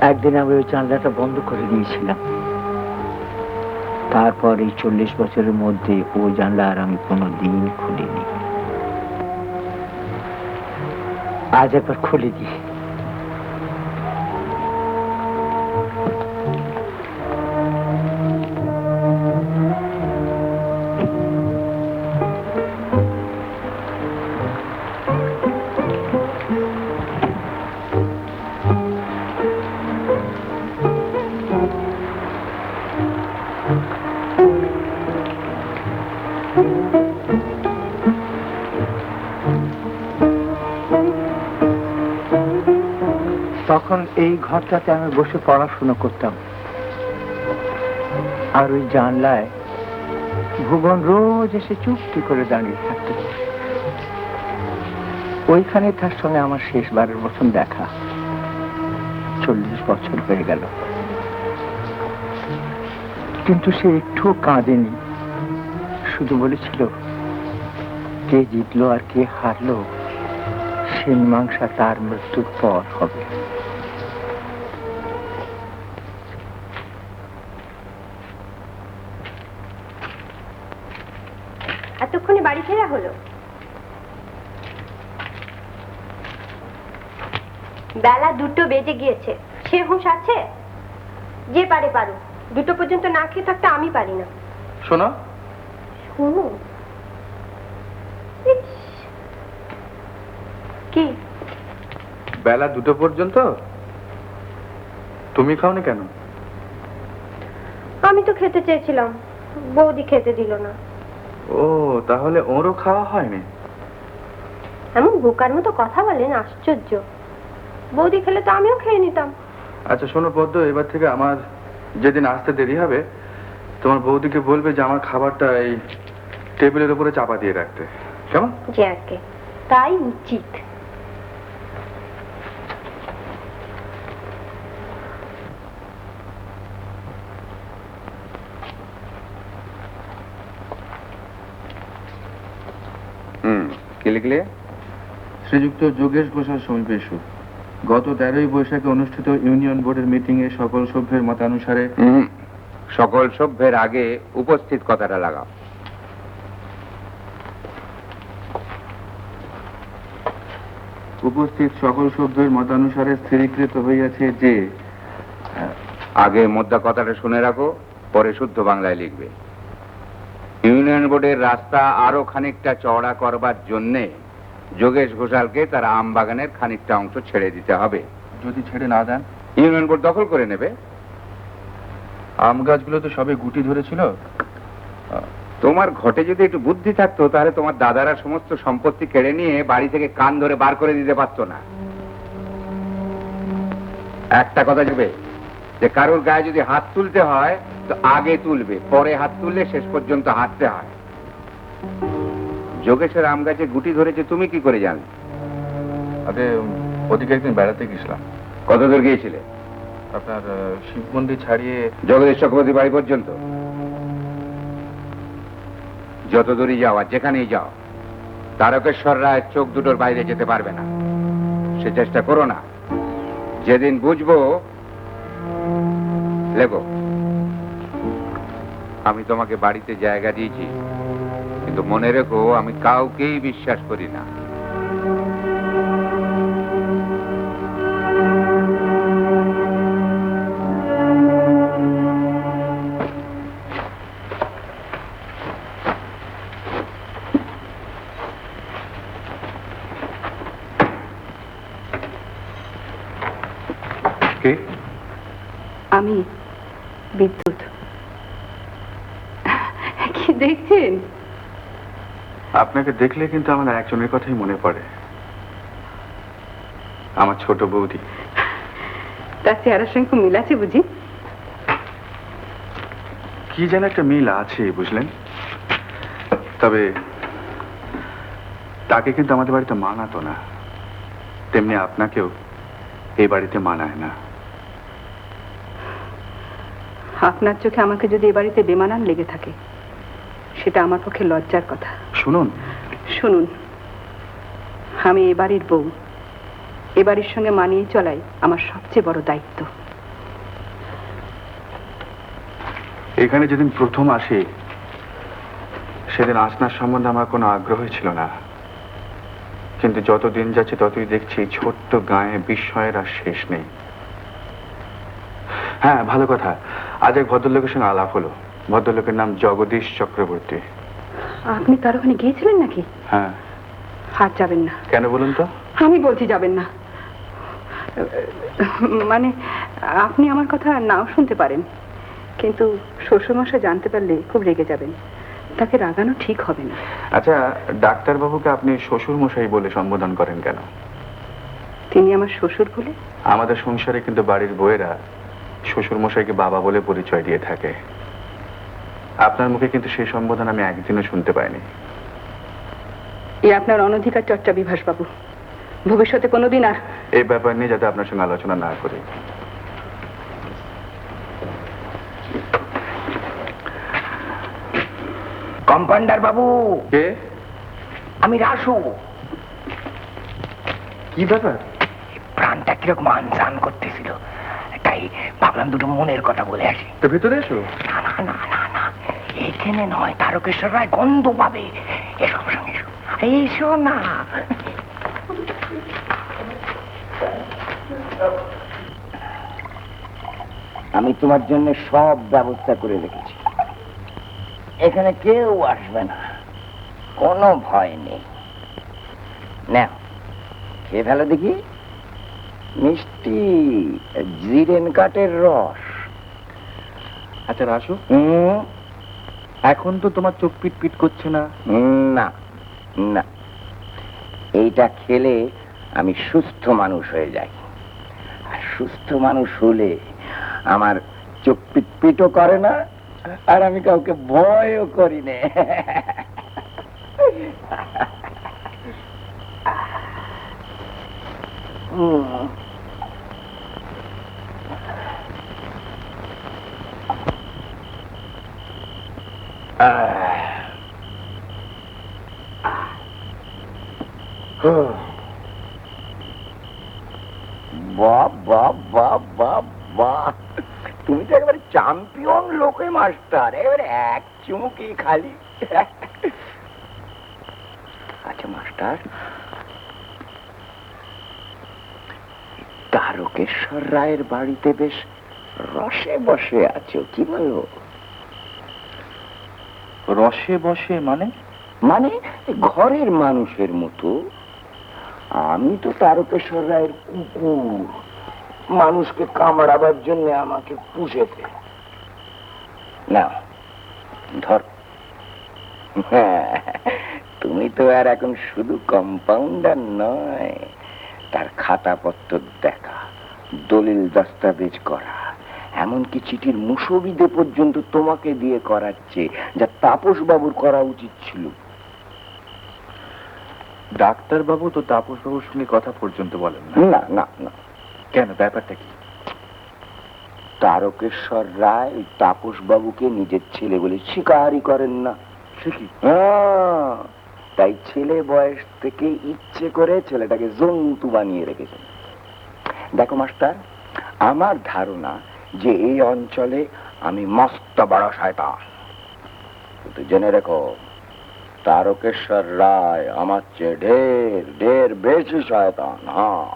একদিন আমি ওই জানলাটা বন্ধ করে দিয়েছিলাম। তারপর এই 40 বছরের মধ্যে ওই জানলা আর আমি কোনোদিন খুলিনি। আজ একবার খুলে দিই। তখন এই ঘরটাতে আমি বসে পড়াশোনা করতাম, আর ওই জানলায় ভুবন রোজ এসে চুপটি করে দাঁড়িয়ে থাকত। ওইখানে তার সঙ্গে আমার শেষবারের মতন দেখা। 40 বছর হয়ে গেল, কিন্তু সে একটু কাঁদেনি। শুধু বলেছিল, কে জিতলো আর কে হারলো সে মীমাংসা তার মৃত্যুর পর হবে। এতক্ষণে বাড়ি ফেরা হলো? বেলা 2টো বেজে গিয়েছে, সে হুঁশ আছে? যে পারে পারো, 2টো পর্যন্ত না খেয়ে থাকতে আমি পারি না। শোনো শোনো কি? বেলা 2টো পর্যন্ত তুমি খাওনি কেন? আমি তো খেতে চেয়েছিলাম, বৌদি খেতে দিল না। ও, তাহলে ওরও খাওয়া হয়নি? এমন বোকার মতো কথা বলেন, আশ্চর্য। বৌদি খেলে তো আমিও খেয়ে নিতাম। আচ্ছা শোনো পদ্ম, এবার থেকে আমার যেদিন আসতে দেরি হবে তোমার বৌদিকে বলবে যে আমার খাবারটা এই টেবিলের উপরে চাপা দিয়ে রাখতে, কেমন? জ্যাকে তাই উচিত। কি লিখলে? শ্রীযুক্ত যোগেশ ঘোষাল সমীপেশু, গত 13ই বৈশাখে অনুষ্ঠিত ইউনিয়ন বোর্ডের মিটিং এ সকল সভ্যের মতানুসারে। সকল সভ্যের আগে উপস্থিত কথাটা লাগাও। উপস্থিত সকল সভ্যের মতানুসারে স্থিরীকৃত হইয়াছে যে। আগে মোদ্দা কথাটা শুনে রাখো, পরে শুদ্ধ বাংলায় লিখবে। ইউনিয়ন বোর্ডের রাস্তা আরো খানিকটা চওড়া করবার জন্যে যোগেশ ঘোষালকে তার আম বাগানের খানিকটা অংশ ছেড়ে দিতে হবে। যদি ছেড়ে না দেন? ইউনিয়ন বোর্ড দখল করে নেবে। আম গাছগুলো তো সবে গুটি ধরেছিল। তোমার ঘটে যদি একটু বুদ্ধি থাকতো তাহলে তোমার দাদারা সমস্ত সম্পত্তি কেড়ে নিয়ে বাড়ি থেকে কান ধরে বার করে দিতে পারতো না। একটা কথা যাবে যে কারোর গায়ে যদি হাত তুলতে হয় তো আগে তুলবে, পরে হাত তুললে শেষ পর্যন্ত হাঁটতে হয়। যোগেশের আম গাছে গুটি ধরেছে তুমি কি করে জানলে? আগে ওদিকে একদিন বেড়াতে গেছিলাম। কত দূর গিয়েছিলে? আপনার শিব মন্দির ছাড়িয়ে জগদীশ চক্রবর্তী বাড়ি পর্যন্ত। যত দূরই যাও আর যেখানেই যাও তারকেশ্বর রায়ের চোখ দুটোর বাইরে যেতে পারবে না। সে চেষ্টা করো না। যেদিন বুঝবো লেখো। আমি তোমাকে বাড়িতে জায়গা দিয়েছি, কিন্তু মনে রেখো আমি কাউকেই বিশ্বাস করি না। আমি বিদ্যুৎ। কি দেখছেন? আপনাকে দেখলে কিন্তু আমার একজনের কথাই মনে পড়ে, আমার ছোট বৌদি। তার চেহারার সঙ্গে মিল আছে বুঝি? কি যেন একটা মিল আছে বুঝলেন। তবে তাকে কিন্তু আমাদের বাড়িতে মানাতো না, তেমনি আপনাকেও এই বাড়িতে মানায় না। আপনার চোখে আমাকে যদি এ বাড়িতে বেমানান লেগে থাকে সেটা আমার পক্ষে লজ্জার কথা। শুনুন শুনুন, আমি এ বাড়ির বউ। এ বাড়ির সঙ্গে মানিয়ে চলাই আমার সবচেয়ে বড় দায়িত্ব। এখানে যেদিন প্রথম আসি সেদিন আসনার সম্বন্ধে আমার কোনো আগ্রহই ছিল না, কিন্তু যত দিন যাচ্ছে ততই দেখছি ছোট্ট গায়ে বিস্ময়ের আর শেষ নেই। হ্যাঁ, ভালো কথা, আজ এক ভদ্রলোকের সঙ্গে আলাপ হলো। ভদ্রলোকের নাম জগদীশ চক্রবর্তী। আপনি তার ওখানে গিয়েছিলেন নাকি? হ্যাঁ। আর যাবেন না। কেন বলুন তো? আমি বলছি যাবেন না। মানে আপনি আমার কথা নাও শুনতে পারেন, কিন্তু শ্বশুরমশাই জানতে পারলে খুব রেগে যাবেন। তাকে রাগানো ঠিক হবে না। আচ্ছা, ডাক্তারবাবুকে আপনি শ্বশুর মশাই বলে সম্বোধন করেন কেন? তিনি আমার শ্বশুর বলে? আমাদের সংসারে কিন্তু বাড়ির বউয়েরা শ্বশুর মশাইকে বাবা বলে পরিচয় দিয়ে থাকে। আপনার মুখে কিন্তু সেই সম্বোধন আমি একদিনও শুনতে পাইনি। এ আপনার অনধিকার চর্চা বিভাসবাবু। ভবিষ্যতে কোনোদিন আর এই ব্যাপার নিয়ে যাতে আপনার সঙ্গে আলোচনা না করি। কম্পাউন্ডার বাবু, কে? আমি রাসু। কি ব্যাপার? প্রাণটা কিরকম আনসান করতেছিল, তাই ভাবলাম দুটো মনের কথা বলে আসি। তো ভেতরে এসো। না না না না না, এখানে নয়, তারকেশ্বর রায় গন্ধ পাবে। এসো আমার সঙ্গে, এসো। এসো না। আমি তোমার জন্য সব ব্যবস্থা করে রেখেছি। এখানে কেউ আসবে না, কোনো ভয় নেই। নাও, খেয়ে ফেলো দেখি। মিষ্টি জিরেন কাঠের রস। আচ্ছা রাসু, হুম, এখন তো তোমার চোখ পিট পিট করছে না। না না, এইটা খেলে আমি সুস্থ মানুষ হয়ে যাই। আর সুস্থ মানুষ হলে আমার চোখ পিট পিটও করে না, আর আমি কাউকে ভয়ও করি না। বাহ বাহ বাহ বাহ বাহ, তুমি তো একেবারে চ্যাম্পিয়ন লোকে মাস্টার, এবারে এক চুমুকি খালি। আচ্ছা মাস্টার, তারকেশ্বর রায়ের বাড়িতে বেশ রসে বসে আছো, কি বলো? রসে বসে মানে? মানে ঘরের মানুষের মতো। আমি তো তারকেশ্বর রায়ের কুকুর, মানুষকে কামড়াবার জন্য আমাকে পুষেছে। না ধর, তুমি তো আর এখন শুধু কম্পাউন্ডার নয়, তার খাতাপত্র দেখা, দলিল দস্তাবেজ করা, এমনকি চিঠির মুসবিদে পর্যন্ত তোমাকে দিয়ে করাচ্ছে, যা তাপস বাবুর করা উচিত ছিল। ডাক্তারবাবু তো তাপসবাবুর সঙ্গে কথা পর্যন্ত বলেন না। না না না, কেন, ব্যাপারটা কি? তারকেশ্বর রায় তাপস বাবুকে নিজের ছেলে বলে স্বীকারই করেন না। সে কি? তাই ছেলে বয়স থেকে ইচ্ছে করে ছেলেটাকে জন্তু বানিয়ে রেখেছেন। দেখো মাস্টার, আমার ধারণা যে এই অঞ্চলে আমি মস্ত বড় শয়তান। কিন্তু জেনে রেখো, তারকেশ্বর রায় আমার চেয়ে ঢের ঢের বেশি শয়তান। হ্যাঁ।